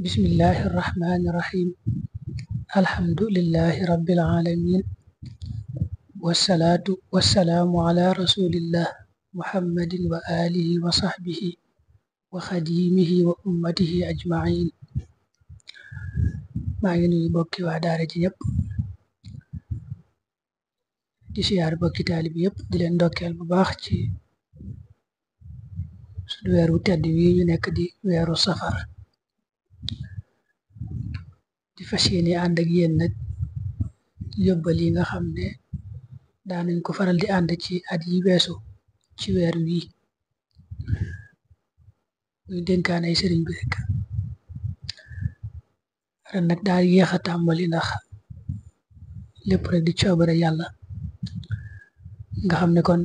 bismillahi irrahmani irrahim alhamdulillahi rabbil alamin wasalaatu wasalaamu ala rasulillah muhammadin wa alihi wa sahbihi wa xadimihi wa ummatihi ajmain. maa ngi nuyu bokki waa daara ji ñëpp di siyaar bokki taalibi yëpp di leen ndokkeel bu baax ci suñu weeru tedd wi ñu nekk di weeru safar. di fas yéene ànd ak yéen nag yóbbal yi nga xam ne daanañ ko faral di ànd ci at yi weesu ci weer wi muy dénkaan ay sëriñ bi rek. ren nag daal yéex a tàmbali ndax lépp rek di coobare yàlla nga xam ne kon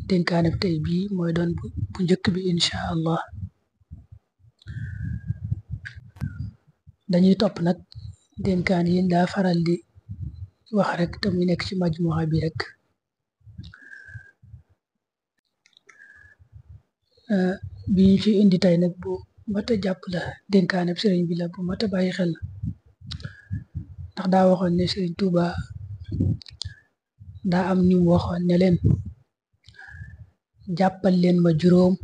dénkaane bi tey bii mooy doon bu njëkk bi incha allah. dañuy topp nag dénkaan yi daa faral di wax rek te muy nekk ci majmuwa bi rek. bi ñu ci indi tey nag bu mat a jàpp la dénkaane bi sëriñ bi la bu mat a bàyyi xel ndax daa waxoon ne sëriñ Tuuba daa am ñu waxoon ne leen jàppal leen ma juróom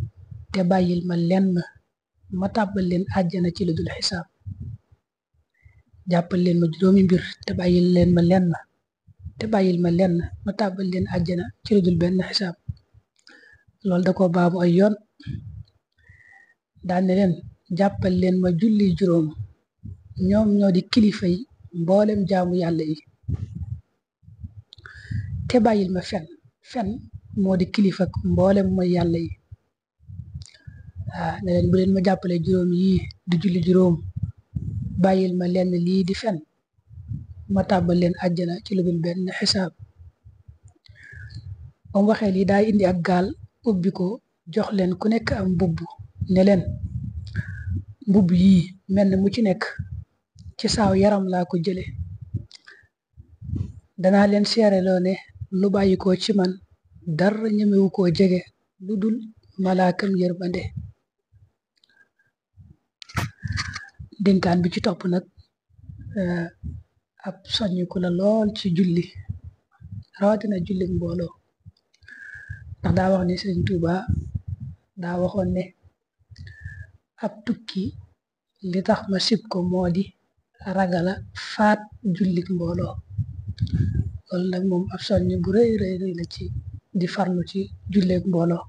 te bàyyil ma lenn ma tàbbal leen àjjana ci lu dul xisaab. jàppal leen ma juróomi mbir te bàyyil ma lenn ma tàbbal leen àjjana ci lu dul benn xisaab. loolu da ko baamu ay yoon daan ne leen jàppal leen ma julli juróom ñoom ñoo di kilifa yi mboolem jaamu yàlla yi te bàyyil ma fen moo di kilifa mboolem mooy yàlla yi. ne leen bu leen ma jàppale juróom yii di julli juróom bàyyil ma lenn lii di fen ma tàbbal leen àjjana ci lu dul benn xisaab. ba mu waxee lii daa indi ak gaal ubbi ko jox leen ku nekk am mbubb ne leen mbubb yii mel mu ci nekk ci saaw yaram laa ko jële danaa leen seereloo ne lu bàyyi ko ci man dara ñemewu koo jege lu dul malaakam yërmande. dénkaan bi ci topp nag ab soññiku la lool ci julli rawatina julli mbooloo ndax daa wax ne Sëriñ Tuuba daa waxoon ne ab tukki li tax ma sib ko moo di ragala faat jullik mbooloo. loolu nag moom ab soññ bu rëy la ci di farlu ci julleek mbooloo.